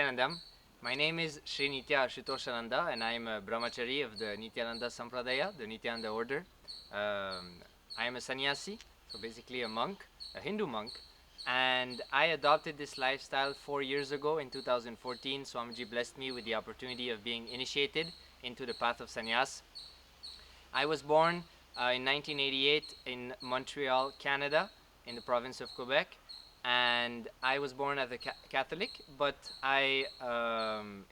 Nithyanandam. My name is Sri Nithya Ashutoshananda, and I am a brahmachari of the Nithyananda Sampradaya, the Nithyananda order. I am a sannyasi, so basically a monk, a Hindu monk, and I adopted this lifestyle 4 years ago in 2014. Swamiji blessed me with the opportunity of being initiated into the path of sannyas. I was born in 1988 in Montreal, Canada, in the province of Quebec, and I was born as a Catholic, but I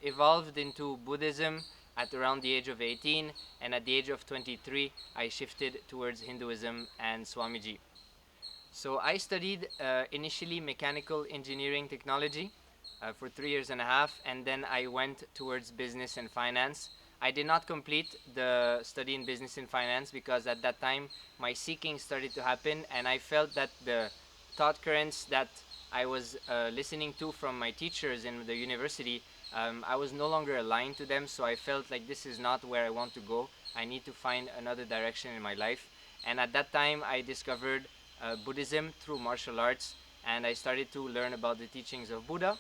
evolved into Buddhism at around the age of 18, and at the age of 23, I shifted towards Hinduism and Swamiji. So I studied initially mechanical engineering technology for 3 years and a half, and then I went towards business and finance. I did not complete the study in business and finance because at that time my seeking started to happen, and I felt that the thought currents that I was listening to from my teachers in the university, I was no longer aligned to them. So I felt like this is not where I want to go. I need to find another direction in my life. And at that time, I discovered Buddhism through martial arts, and I started to learn about the teachings of Buddha,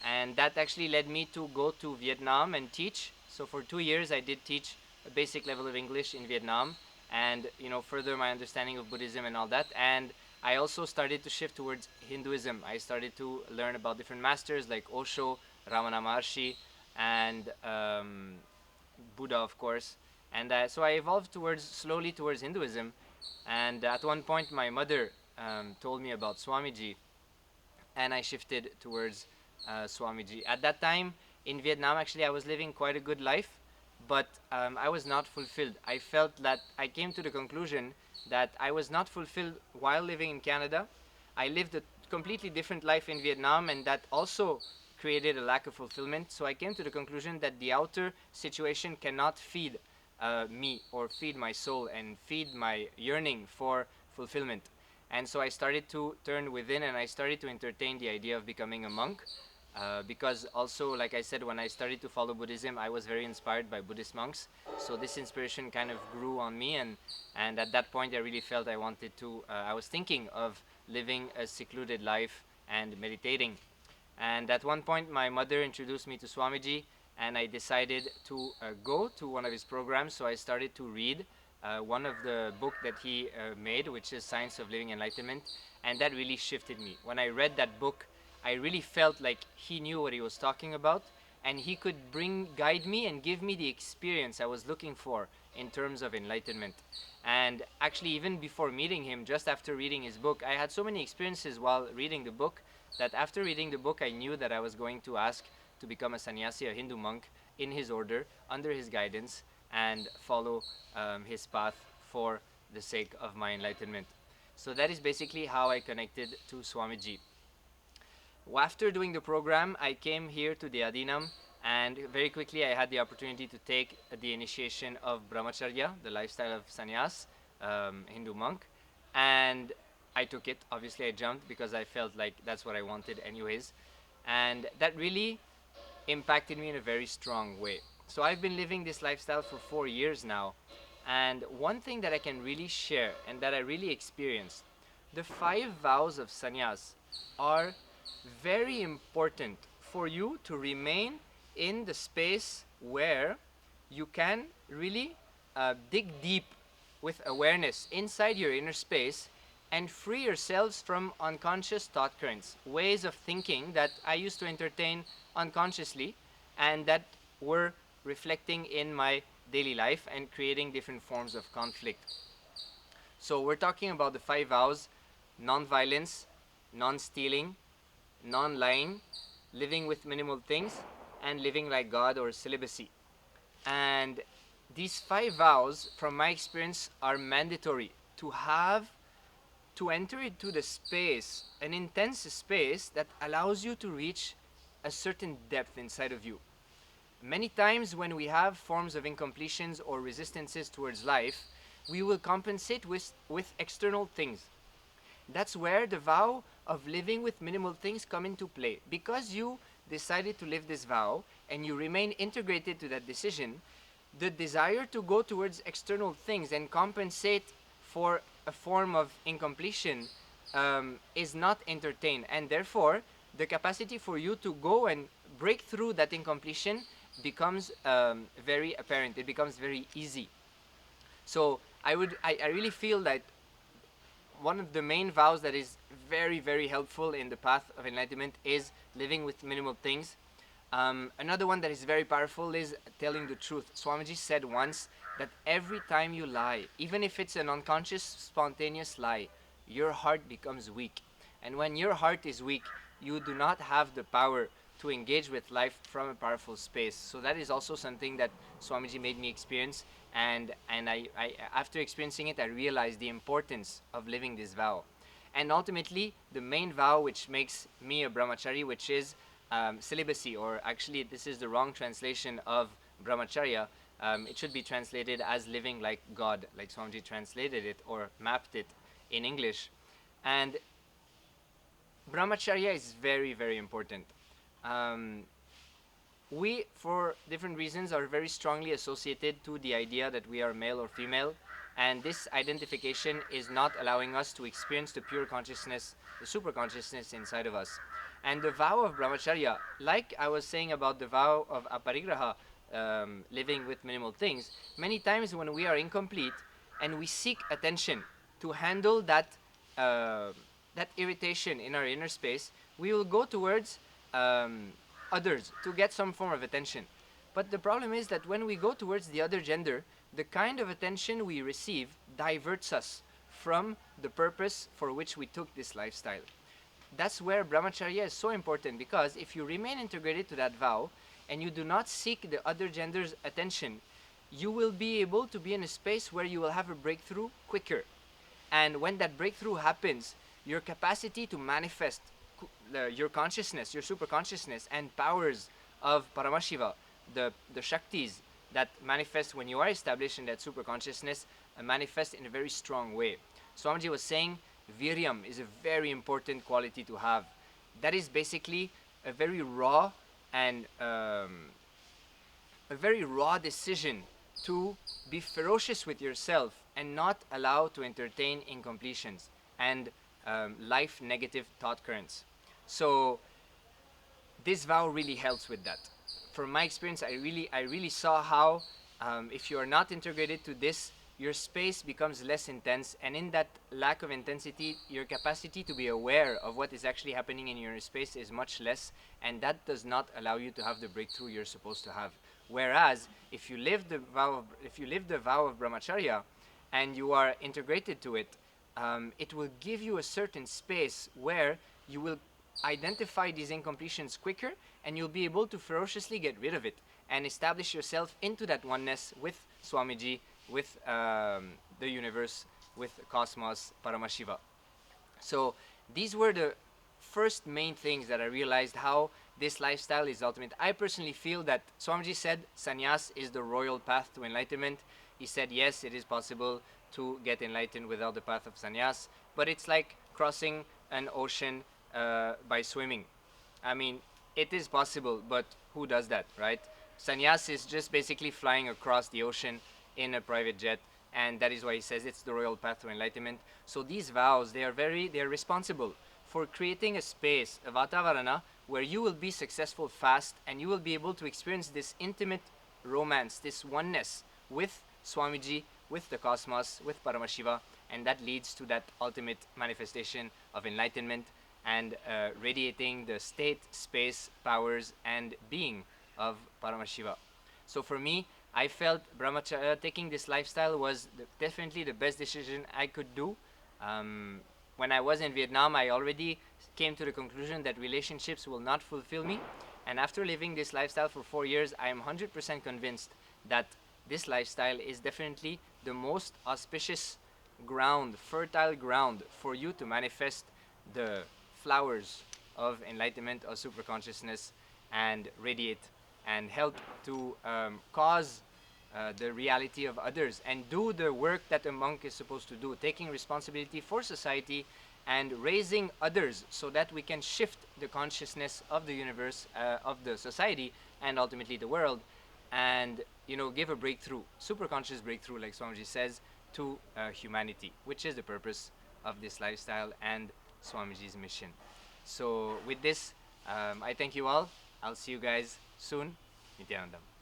and that actually led me to go to Vietnam and teach. So for 2 years, I did teach a basic level of English in Vietnam, and further my understanding of Buddhism and all that. And I also started to shift towards Hinduism. I started to learn about different masters like Osho, Ramana Maharshi, and Buddha, of course. And so I evolved slowly towards Hinduism. And at one point, my mother told me about Swamiji, and I shifted towards Swamiji. At that time in Vietnam, actually, I was living quite a good life, but I was not fulfilled. I felt that I came to the conclusion that I was not fulfilled while living in Canada. I lived a completely different life in Vietnam, and that also created a lack of fulfillment. So I came to the conclusion that the outer situation cannot feed me or feed my soul and feed my yearning for fulfillment. And so I started to turn within, and I started to entertain the idea of becoming a monk. Because also, like I said, when I started to follow Buddhism, I was very inspired by Buddhist monks. So this inspiration kind of grew on me, and at that point, I really felt I wanted to. I was thinking of living a secluded life and meditating. And at one point, my mother introduced me to Swamiji, and I decided to go to one of his programs. So I started to read one of the book that he made, which is Science of Living Enlightenment, and that really shifted me. When I read that book, I really felt like he knew what he was talking about, and he could guide me and give me the experience I was looking for in terms of enlightenment. And actually, even before meeting him, just after reading his book, I had so many experiences while reading the book that after reading the book, I knew that I was going to ask to become a sannyasi, a Hindu monk, in his order, under his guidance, and follow his path for the sake of my enlightenment. So that is basically how I connected to Swamiji. After doing the program, I came here to the Adinam, and very quickly I had the opportunity to take the initiation of Brahmacharya, the lifestyle of sannyas, Hindu monk, and I took it. Obviously, I jumped because I felt like that's what I wanted anyways, and that really impacted me in a very strong way. So I've been living this lifestyle for 4 years now, and one thing that I can really share and that I really experienced, the 5 vows of sannyas are very important for you to remain in the space where you can really dig deep with awareness inside your inner space and free yourselves from unconscious thought currents, ways of thinking that I used to entertain unconsciously and that were reflecting in my daily life and creating different forms of conflict. So we're talking about the 5 vows: non-violence, non-stealing, non-lying, living with minimal things, and living like God, or celibacy. And these 5 vows, from my experience, are mandatory to have to enter into the space, an intense space that allows you to reach a certain depth inside of you. Many times when we have forms of incompletions or resistances towards life, we will compensate with external things. That's where the vow of living with minimal things come into play. Because you decided to live this vow and you remain integrated to that decision, the desire to go towards external things and compensate for a form of incompletion is not entertained, and therefore the capacity for you to go and break through that incompletion becomes very apparent. It becomes very easy. So I really feel that one of the main vows that is very, very helpful in the path of enlightenment is living with minimal things. Another one that is very powerful is telling the truth. Swamiji said once that every time you lie, even if it's an unconscious, spontaneous lie, your heart becomes weak. And when your heart is weak, you do not have the power to engage with life from a powerful space. So that is also something that Swamiji made me experience. And after experiencing it, I realized the importance of living this vow. And ultimately, the main vow which makes me a brahmachari, which is celibacy, or actually, this is the wrong translation of brahmacharya. It should be translated as living like God, like Swamiji translated it or mapped it in English. And brahmacharya is very, very important. Um, we, for different reasons, are very strongly associated to the idea that we are male or female, and this identification is not allowing us to experience the pure consciousness, the super consciousness inside of us. And the vow of brahmacharya, like I was saying about the vow of aparigraha, living with minimal things, many times when we are incomplete and we seek attention to handle uh, that irritation in our inner space, we will go towards um, others to get some form of attention. But the problem is that when we go towards the other gender, the kind of attention we receive diverts us from the purpose for which we took this lifestyle. That's where brahmacharya is so important, because if you remain integrated to that vow and you do not seek the other gender's attention, you will be able to be in a space where you will have a breakthrough quicker. And when that breakthrough happens, your capacity to manifest your consciousness, your super consciousness, and powers of Paramashiva, the Shaktis that manifest when you are established in that super consciousness, manifest in a very strong way. Swamiji was saying Viryam is a very important quality to have. That is basically a very raw and a very raw decision to be ferocious with yourself and not allow to entertain incompletions and life negative thought currents. So this vow really helps with that. From my experience, I really saw how if you are not integrated to this, your space becomes less intense, and in that lack of intensity, your capacity to be aware of what is actually happening in your space is much less, and that does not allow you to have the breakthrough you're supposed to have. Whereas, if you live the vow of brahmacharya, and you are integrated to it, it will give you a certain space where you will identify these incompletions quicker, and you'll be able to ferociously get rid of it and establish yourself into that oneness with Swamiji, with the universe, with cosmos, Paramashiva. So these were the first main things that I realized how this lifestyle is ultimate. I personally feel that Swamiji said Sanyas is the royal path to enlightenment. He said, yes, it is possible to get enlightened without the path of Sanyas, but it's like crossing an ocean by swimming. I mean, it is possible, but who does that, right? Sanyas is just basically flying across the ocean in a private jet, and that is why he says it's the royal path to enlightenment. So these vows, they are responsible for creating a space, a vatavarana, where you will be successful fast, and you will be able to experience this intimate romance, this oneness with Swamiji, with the cosmos, with Paramashiva, and that leads to that ultimate manifestation of enlightenment and radiating the state, space, powers, and being of Paramashiva. So for me, I felt brahmacharya, taking this lifestyle was definitely the best decision I could do. When I was in Vietnam, I already came to the conclusion that relationships will not fulfill me. And after living this lifestyle for 4 years, I am 100% convinced that this lifestyle is definitely the most auspicious ground, fertile ground for you to manifest the flowers of enlightenment, of super consciousness, and radiate and help to cause the reality of others and do the work that a monk is supposed to do, taking responsibility for society and raising others so that we can shift the consciousness of the universe, of the society, and ultimately the world, and give a breakthrough, super conscious breakthrough, like Swamiji says, to humanity, which is the purpose of this lifestyle and Swamiji's mission. So with this, I thank you all. I'll see you guys soon. Nithyanandam.